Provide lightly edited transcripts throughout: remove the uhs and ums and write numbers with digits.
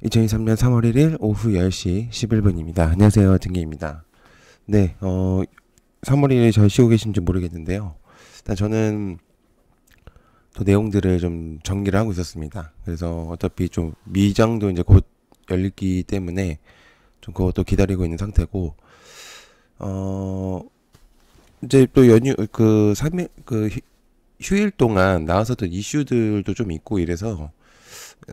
2023년 3월 1일 오후 10시 11분입니다. 안녕하세요. 등기입니다. 네, 3월 1일 잘 쉬고 계신지 모르겠는데요. 일단 저는 또 내용들을 좀 정리를 하고 있었습니다. 그래서 어차피 좀 미장도 이제 곧 열리기 때문에 좀 그것도 기다리고 있는 상태고, 이제 또 휴일 동안 나왔었던 이슈들도 좀 있고 이래서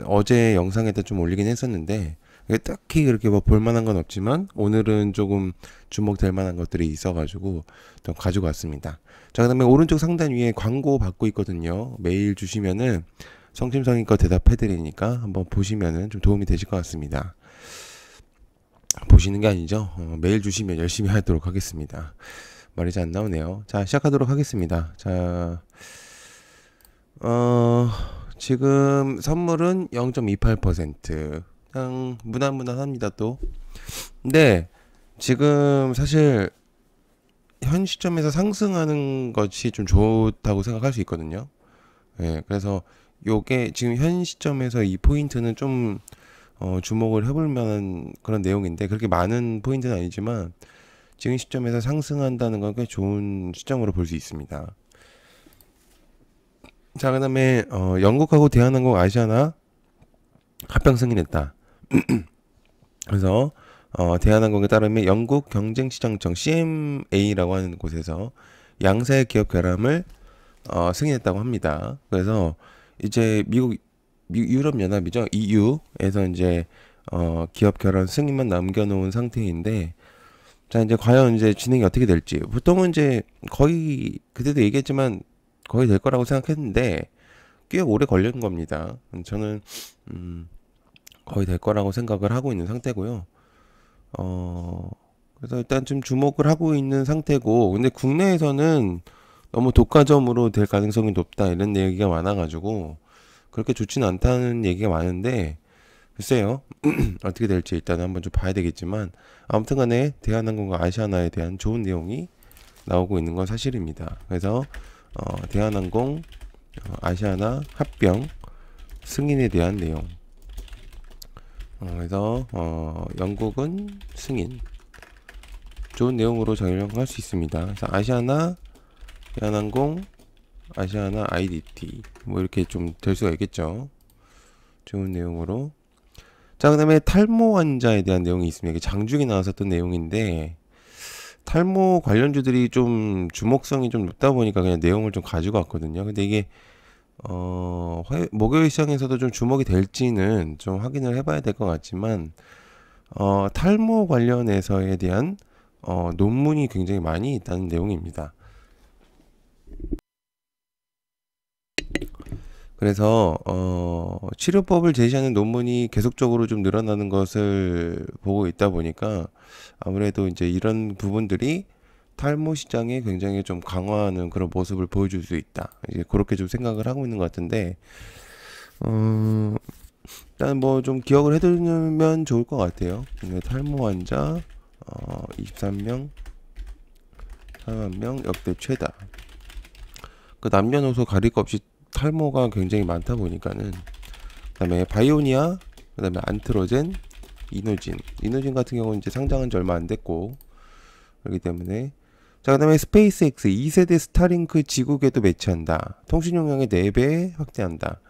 어제 영상에다 좀 올리긴 했었는데 딱히 그렇게 뭐 볼만한 건 없지만 오늘은 조금 주목될 만한 것들이 있어가지고 좀 가지고 왔습니다. 자, 그다음에 오른쪽 상단 위에 광고 받고 있거든요. 메일 주시면은 성심성의껏 대답해드리니까 한번 보시면은 좀 도움이 되실 것 같습니다. 보시는 게 아니죠. 메일 주시면 열심히 하도록 하겠습니다. 말이 잘 안 나오네요. 자, 시작하도록 하겠습니다. 자, 지금 선물은 0.28%. 그냥 무난무난합니다, 또. 근데 지금 사실 현 시점에서 상승하는 것이 좀 좋다고 생각할 수 있거든요. 예, 그래서 요게 지금 현 시점에서 이 포인트는 좀 주목을 해볼 만한 그런 내용인데 그렇게 많은 포인트는 아니지만 지금 시점에서 상승한다는 건 꽤 좋은 시점으로 볼 수 있습니다. 자, 그다음에 영국하고 대한항공 아시아나 합병 승인했다. 그래서 대한항공에 따르면 영국 경쟁시장청 CMA라고 하는 곳에서 양사의 기업 결함을 승인했다고 합니다. 그래서 이제 유럽 연합이죠. EU에서 이제 기업 결함 승인만 남겨놓은 상태인데, 자, 이제 과연 이제 진행이 어떻게 될지. 보통은 이제 거의 그때도 얘기했지만 거의 될 거라고 생각했는데 꽤 오래 걸린 겁니다. 저는 거의 될 거라고 생각을 하고 있는 상태고요. 그래서 일단 좀 주목을 하고 있는 상태고, 근데 국내에서는 너무 독과점으로 될 가능성이 높다 이런 얘기가 많아가지고 그렇게 좋지는 않다는 얘기가 많은데 글쎄요. 어떻게 될지 일단 한번 좀 봐야 되겠지만 아무튼간에 대한항공과 아시아나에 대한 좋은 내용이 나오고 있는 건 사실입니다. 그래서 대한항공 아시아나 합병 승인에 대한 내용. 그래서 영국은 승인. 좋은 내용으로 적용할 수 있습니다. 그래서 아시아나, 대한항공, 아시아나 IDT 뭐 이렇게 좀 될 수가 있겠죠. 좋은 내용으로. 자, 그다음에 탈모 환자에 대한 내용이 있습니다. 이게 장중에 나왔었던 내용인데 탈모 관련주들이 좀 주목성이 좀 높다 보니까 그냥 내용을 좀 가지고 왔거든요. 근데 이게 목요일 시장에서도 좀 주목이 될지는 좀 확인을 해봐야 될 것 같지만 탈모 관련해서에 대한 논문이 굉장히 많이 있다는 내용입니다. 그래서 치료법을 제시하는 논문이 계속적으로 좀 늘어나는 것을 보고 있다 보니까 아무래도 이제 이런 부분들이 탈모 시장에 굉장히 좀 강화하는 그런 모습을 보여줄 수 있다. 이제 그렇게 좀 생각을 하고 있는 것 같은데, 일단 뭐 좀 기억을 해두면 좋을 것 같아요. 탈모 환자 23명, 4만 명 역대 최다. 그 남녀노소 가릴 것 없이 탈모가 굉장히 많다 보니까는, 그다음에 바이오니아, 그다음에 안트로젠, 이노진 같은 경우는 이제 상장한 지 얼마 안 됐고 그렇기 때문에. 자, 그다음에 스페이스X 2세대 스타링크 지구궤도 배치한다. 통신 용량의 4배 확대한다.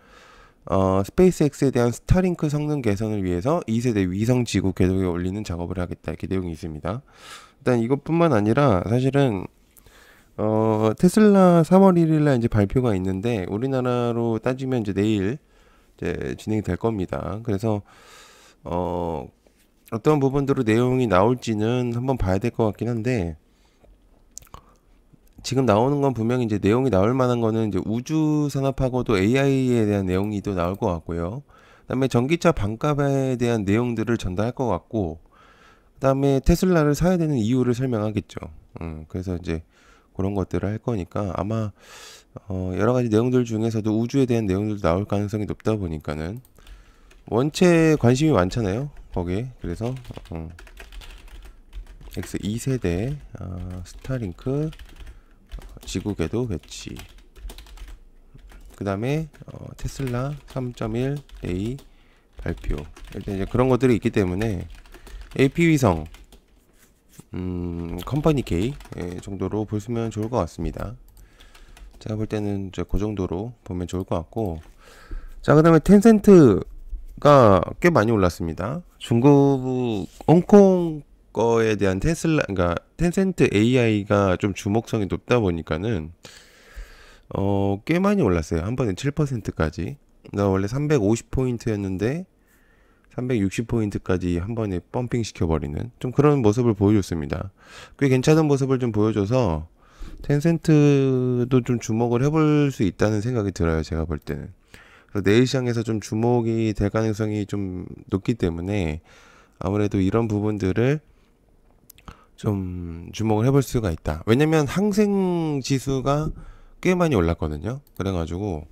스페이스X에 대한 스타링크 성능 개선을 위해서 2세대 위성 지구 궤도에 올리는 작업을 하겠다. 이렇게 내용이 있습니다. 일단 이것뿐만 아니라 사실은 테슬라 3월 1일날 이제 발표가 있는데 우리나라로 따지면 이제 내일 이제 진행이 될 겁니다. 그래서 어떤 부분들로 내용이 나올지는 한번 봐야 될 것 같긴 한데, 지금 나오는 건 분명히 이제 내용이 나올 만한 거는 이제 우주 산업하고도 AI에 대한 내용이 또 나올 것 같고요. 그다음에 전기차 반값에 대한 내용들을 전달할 것 같고, 그다음에 테슬라를 사야 되는 이유를 설명하겠죠. 그래서 이제 그런 것들을 할 거니까 아마 여러 가지 내용들 중에서도 우주에 대한 내용들도 나올 가능성이 높다 보니까는 원체 관심이 많잖아요. 거기에. 그래서 X 2세대 스타링크 지구궤도 배치. 그 다음에 테슬라 3.1A 발표. 일단 이제 그런 것들이 있기 때문에 AP위성 컴퍼니 K 정도로 보시면 좋을 것 같습니다. 제가 볼 때는 이제 그 정도로 보면 좋을 것 같고, 자, 그 다음에 텐센트가 꽤 많이 올랐습니다. 중국, 홍콩 거에 대한 테슬라, 그러니까 텐센트 AI가 좀 주목성이 높다 보니까는 꽤 많이 올랐어요. 한 번에 7%까지. 나 원래 350포인트였는데 360포인트까지 한 번에 펌핑 시켜버리는 좀 그런 모습을 보여줬습니다. 꽤 괜찮은 모습을 좀 보여줘서 텐센트도 좀 주목을 해볼 수 있다는 생각이 들어요. 제가 볼 때는. 그래서 내일 시장에서 좀 주목이 될 가능성이 좀 높기 때문에 아무래도 이런 부분들을 좀 주목을 해볼 수가 있다. 왜냐면 항생 지수가 꽤 많이 올랐거든요. 그래가지고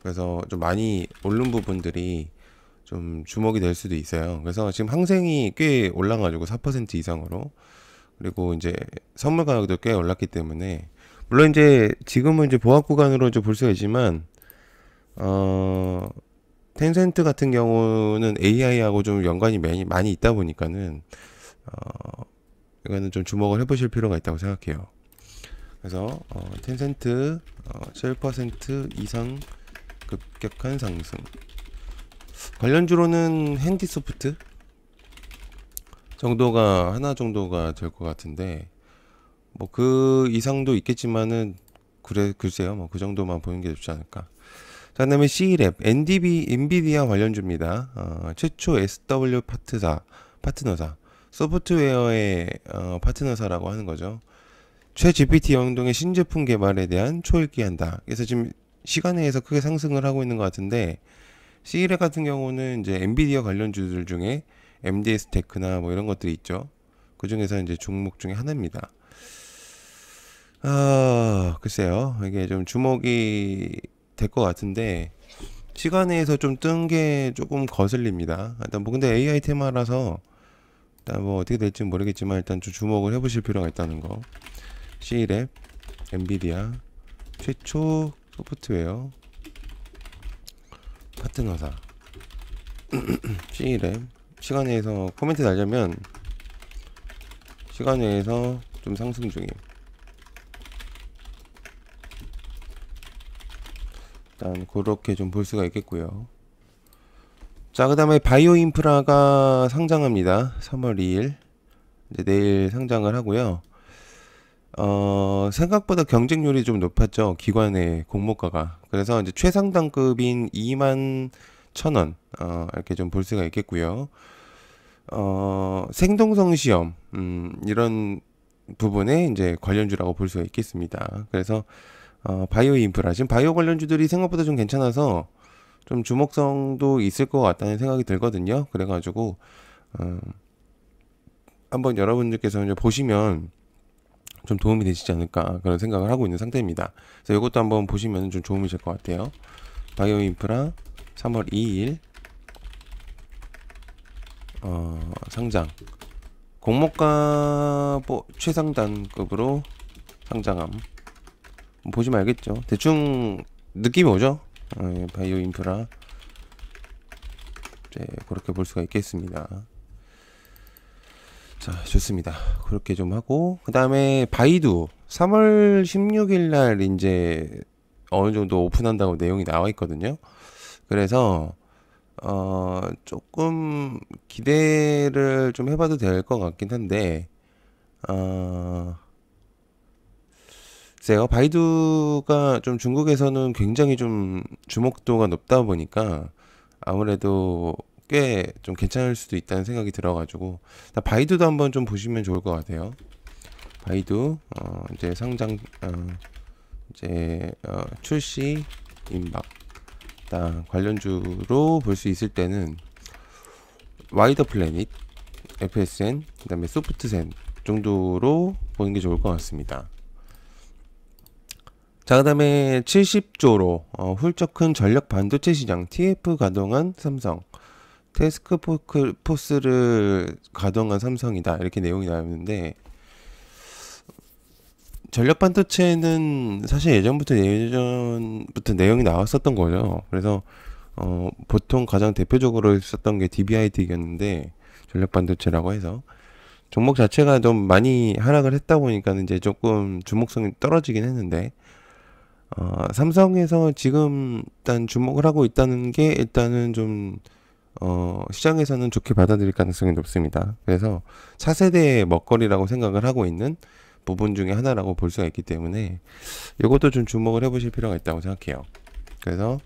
그래서 좀 많이 오른 부분들이 좀 주목이 될 수도 있어요. 그래서 지금 항생이 꽤 올라가지고 4% 이상으로, 그리고 이제 선물 가격도 꽤 올랐기 때문에, 물론 이제 지금은 이제 보합 구간으로 이제 볼 수가 있지만 텐센트 같은 경우는 AI하고 좀 연관이 많이 있다 보니까는 이거는 좀 주목을 해보실 필요가 있다고 생각해요. 그래서 텐센트 7% 이상 급격한 상승. 관련주로는 핸디소프트 정도가 하나 정도가 될 것 같은데, 뭐 그 이상도 있겠지만은 글쎄요, 뭐 그 정도만 보는 게 좋지 않을까. 자, 그다음에 C랩 엔비디아 관련주입니다. 최초 SW 파트너사 소프트웨어의 파트너사라고 하는 거죠. 최 GPT 영동의 신제품 개발에 대한 초읽기한다. 그래서 지금 시간에서 크게 상승을 하고 있는 것 같은데, C랩 같은 경우는 이제 엔비디아 관련주들 중에 MDS 테크나 뭐 이런 것들이 있죠. 그 중에서 이제 종목 중에 하나입니다. 글쎄요, 이게 좀 주목이 될 것 같은데 시간에서 좀 뜬 게 조금 거슬립니다. 일단 뭐 근데 AI 테마라서 일단 뭐 어떻게 될지 모르겠지만 일단 좀 주목을 해보실 필요가 있다는 거. C랩 엔비디아 최초 소프트웨어 파트너사 C랩 시간에서 코멘트 달자면 시간에서 좀 상승 중임. 일단 그렇게 좀 볼 수가 있겠고요. 자, 그 다음에 바이오 인프라가 상장합니다. 3월 2일 이제 내일 상장을 하고요. 생각보다 경쟁률이 좀 높았죠. 기관의 공모가가. 그래서 이제 최상단급인 21,000원 이렇게 좀 볼 수가 있겠고요. 생동성 시험 이런 부분에 이제 관련주라고 볼 수가 있겠습니다. 그래서 바이오 인프라 지금 바이오 관련주들이 생각보다 좀 괜찮아서 좀 주목성도 있을 것 같다는 생각이 들거든요. 그래가지고 한번 여러분들께서 이제 보시면 좀 도움이 되시지 않을까 그런 생각을 하고 있는 상태입니다. 그래서 이것도 한번 보시면 좀 도움이 될 것 같아요. 바이오 인프라 3월 2일 상장 공모가 최상단급으로 상장함. 보시면 알겠죠. 대충 느낌이 오죠. 바이오 인프라 그렇게 볼 수가 있겠습니다. 자, 좋습니다. 그렇게 좀 하고, 그 다음에 바이두 3월 16일 날 이제 어느 정도 오픈한다고 내용이 나와 있거든요. 그래서 조금 기대를 좀 해봐도 될 것 같긴 한데, 글쎄요, 바이두가 좀 중국에서는 굉장히 좀 주목도가 높다 보니까 아무래도 꽤 좀 괜찮을 수도 있다는 생각이 들어가지고 바이두도 한번 좀 보시면 좋을 것 같아요. 바이두 이제 상장 이제 출시 임박 관련주로 볼 수 있을 때는 와이더 플래닛, FSN, 그 다음에 소프트센 정도로 보는 게 좋을 것 같습니다. 자, 그 다음에 70조로 훌쩍 큰 전력 반도체 시장 TF 가동한 삼성, 테스크포스를 가동한 삼성이다 이렇게 내용이 나왔는데, 전력 반도체는 사실 예전부터 내용이 나왔었던 거죠. 그래서 보통 가장 대표적으로 썼던 게 DBID였는데 전력 반도체라고 해서 종목 자체가 좀 많이 하락을 했다 보니까 이제 조금 주목성이 떨어지긴 했는데 삼성에서 지금 일단 주목을 하고 있다는 게 일단은 좀 시장에서는 좋게 받아들일 가능성이 높습니다. 그래서 차세대의 먹거리라고 생각을 하고 있는 부분 중에 하나라고 볼 수가 있기 때문에 이것도 좀 주목을 해보실 필요가 있다고 생각해요. 그래서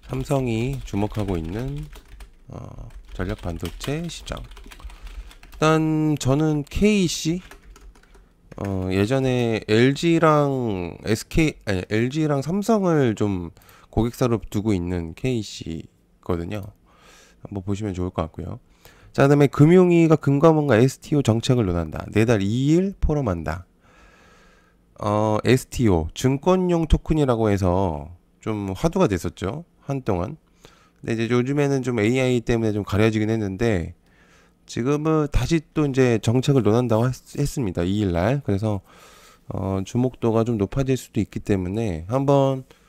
삼성이 주목하고 있는 전력 반도체 시장. 일단 저는 KC 예전에 LG랑 LG랑 삼성을 좀 고객사로 두고 있는 KC거든요. 한번 보시면 좋을 것 같고요. 자, 그다음에 금융위가 금감원과 STO 정책을 논한다. 내달 2일 포럼한다. STO 증권용 토큰이라고 해서 좀 화두가 됐었죠. 한동안. 근데 이제 요즘에는 좀 AI 때문에 좀 가려지긴 했는데 지금은 다시 또 이제 정책을 논한다고 했습니다. 2일 날. 그래서 주목도가 좀 높아질 수도 있기 때문에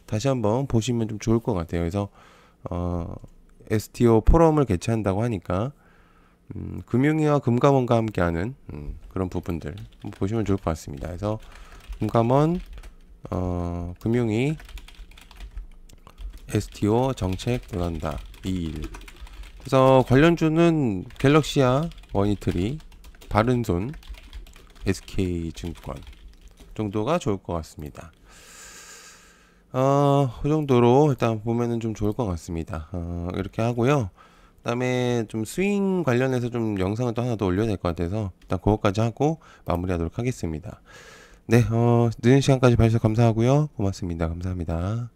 다시 한번 보시면 좀 좋을 것 같아요. 그래서 STO 포럼을 개최한다고 하니까 금융위와 금감원과 함께하는 그런 부분들 보시면 좋을 것 같습니다. 그래서 금감원, 금융위, STO 정책 논한다 2일. 그래서 관련주는 갤럭시아, 머니터리, 바른손, SK증권 정도가 좋을 것 같습니다. 그 정도로 일단 보면은 좀 좋을 것 같습니다. 이렇게 하고요. 그다음에 좀 스윙 관련해서 좀 영상을 또 하나 더 올려야 될 것 같아서 일단 그것까지 하고 마무리하도록 하겠습니다. 네, 늦은 시간까지 봐주셔서 감사하고요. 고맙습니다. 감사합니다.